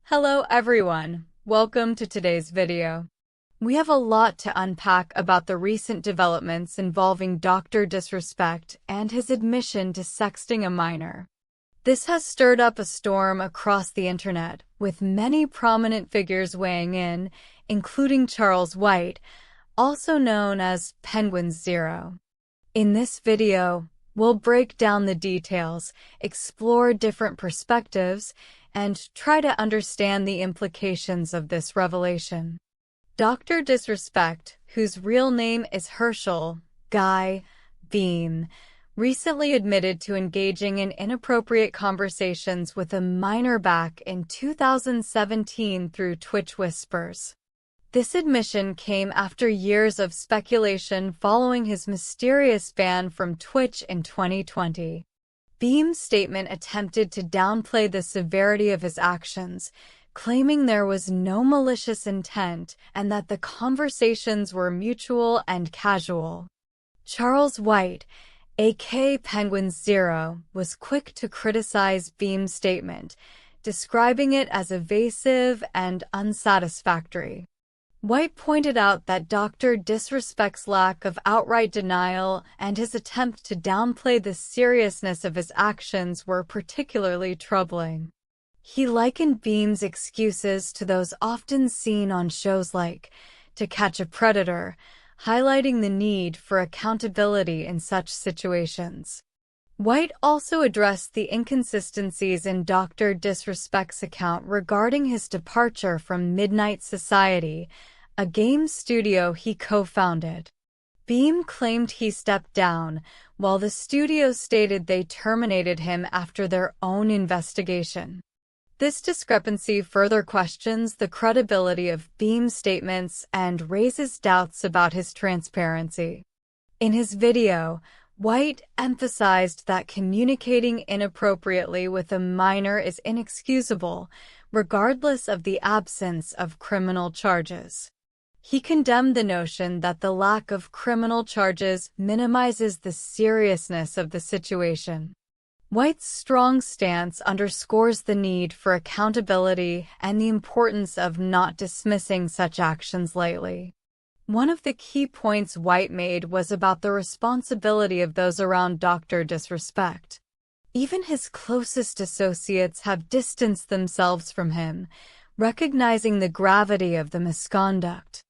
Hello everyone, welcome to today's video. We have a lot to unpack about the recent developments involving Dr. Disrespect and his admission to sexting a minor. This has stirred up a storm across the internet, with many prominent figures weighing in, including Charles White, also known as Penguin Zero. In this video, we'll break down the details, explore different perspectives, and try to understand the implications of this revelation. Dr. Disrespect, whose real name is Herschel Beahm, recently admitted to engaging in inappropriate conversations with a minor back in 2017 through Twitch whispers. This admission came after years of speculation following his mysterious ban from Twitch in 2020. Beam's statement attempted to downplay the severity of his actions, claiming there was no malicious intent and that the conversations were mutual and casual. Charles White, aka Penguin Zero, was quick to criticize Beam's statement, describing it as evasive and unsatisfactory. White pointed out that Dr. Disrespect's lack of outright denial and his attempt to downplay the seriousness of his actions were particularly troubling. He likened Beam's excuses to those often seen on shows like To Catch a Predator, highlighting the need for accountability in such situations. White also addressed the inconsistencies in Dr. Disrespect's account regarding his departure from Midnight Society, a game studio he co-founded. Beam claimed he stepped down, while the studio stated they terminated him after their own investigation. This discrepancy further questions the credibility of Beam's statements and raises doubts about his transparency. In his video, White emphasized that communicating inappropriately with a minor is inexcusable, regardless of the absence of criminal charges. He condemned the notion that the lack of criminal charges minimizes the seriousness of the situation. White's strong stance underscores the need for accountability and the importance of not dismissing such actions lightly. One of the key points White made was about the responsibility of those around Dr. Disrespect. Even his closest associates have distanced themselves from him, recognizing the gravity of the misconduct.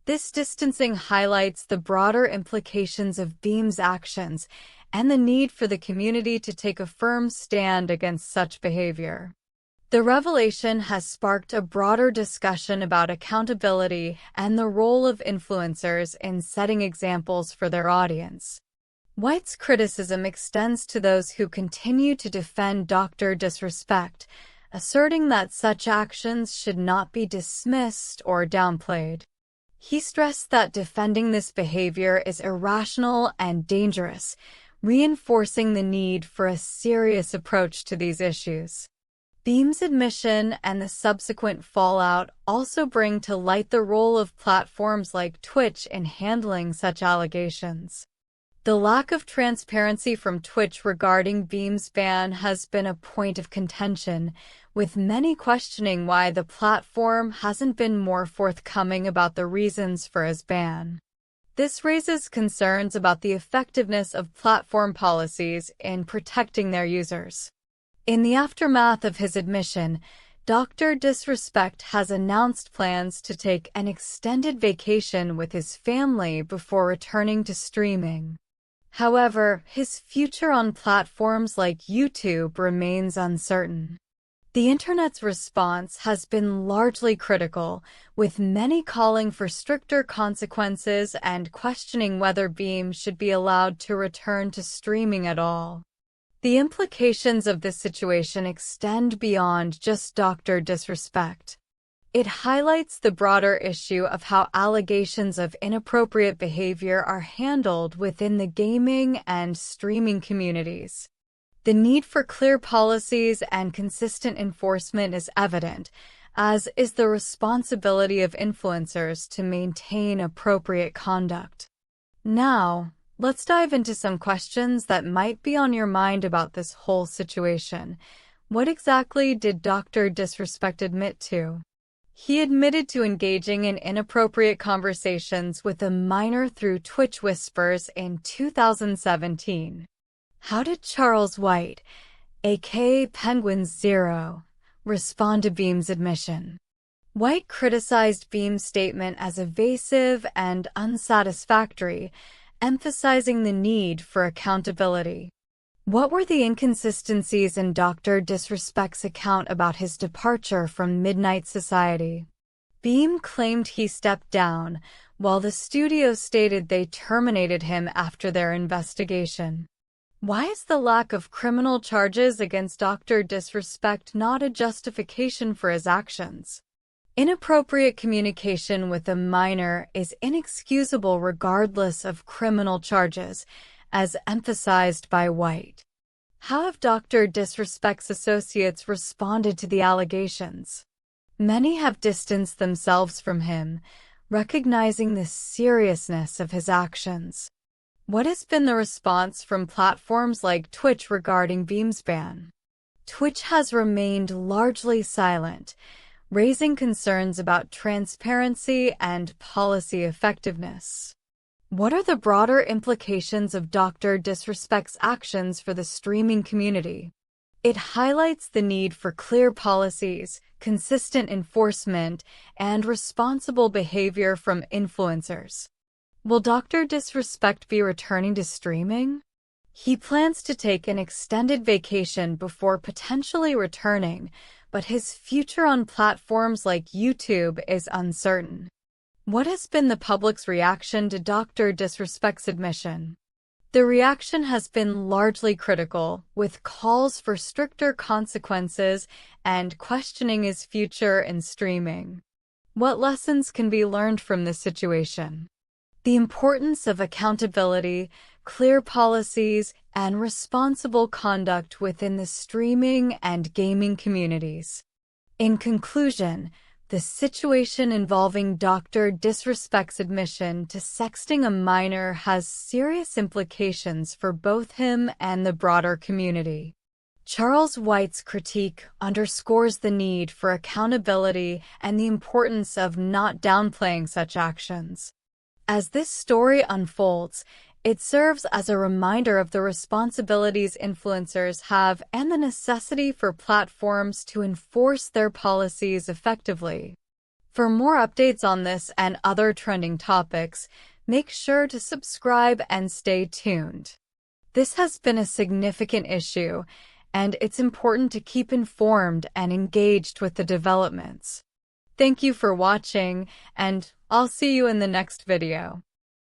This distancing highlights the broader implications of Beam's actions and the need for the community to take a firm stand against such behavior. The revelation has sparked a broader discussion about accountability and the role of influencers in setting examples for their audience. White's criticism extends to those who continue to defend Dr. Disrespect, asserting that such actions should not be dismissed or downplayed. He stressed that defending this behavior is irrational and dangerous, reinforcing the need for a serious approach to these issues. Beam's admission and the subsequent fallout also bring to light the role of platforms like Twitch in handling such allegations. The lack of transparency from Twitch regarding Beam's ban has been a point of contention, with many questioning why the platform hasn't been more forthcoming about the reasons for his ban. This raises concerns about the effectiveness of platform policies in protecting their users. In the aftermath of his admission, Dr. Disrespect has announced plans to take an extended vacation with his family before returning to streaming. However, his future on platforms like YouTube remains uncertain. The internet's response has been largely critical, with many calling for stricter consequences and questioning whether Beam should be allowed to return to streaming at all. The implications of this situation extend beyond just Dr. Disrespect. It highlights the broader issue of how allegations of inappropriate behavior are handled within the gaming and streaming communities. The need for clear policies and consistent enforcement is evident, as is the responsibility of influencers to maintain appropriate conduct. Now, let's dive into some questions that might be on your mind about this whole situation. What exactly did Dr. Disrespect admit to? He admitted to engaging in inappropriate conversations with a minor through Twitch whispers in 2017. How did Charles White, aka Penguin Zero, respond to Beahm's admission? White criticized Beahm's statement as evasive and unsatisfactory, emphasizing the need for accountability. What were the inconsistencies in Dr. Disrespect's account about his departure from Midnight Society? Beahm claimed he stepped down, while the studio stated they terminated him after their investigation. Why is the lack of criminal charges against Dr. Disrespect not a justification for his actions? Inappropriate communication with a minor is inexcusable regardless of criminal charges, as emphasized by White. How have Dr. Disrespect's associates responded to the allegations? Many have distanced themselves from him, recognizing the seriousness of his actions. What has been the response from platforms like Twitch regarding Beahm's ban? Twitch has remained largely silent, raising concerns about transparency and policy effectiveness. What are the broader implications of Dr. Disrespect's actions for the streaming community? It highlights the need for clear policies, consistent enforcement, and responsible behavior from influencers. Will Dr. Disrespect be returning to streaming? He plans to take an extended vacation before potentially returning, but his future on platforms like YouTube is uncertain. What has been the public's reaction to Dr. Disrespect's admission? The reaction has been largely critical, with calls for stricter consequences and questioning his future in streaming. What lessons can be learned from this situation? The importance of accountability, clear policies, and responsible conduct within the streaming and gaming communities. In conclusion, the situation involving Dr. Disrespect's admission to sexting a minor has serious implications for both him and the broader community. Charles White's critique underscores the need for accountability and the importance of not downplaying such actions. As this story unfolds, it serves as a reminder of the responsibilities influencers have and the necessity for platforms to enforce their policies effectively. For more updates on this and other trending topics, make sure to subscribe and stay tuned. This has been a significant issue, and it's important to keep informed and engaged with the developments. Thank you for watching, and I'll see you in the next video.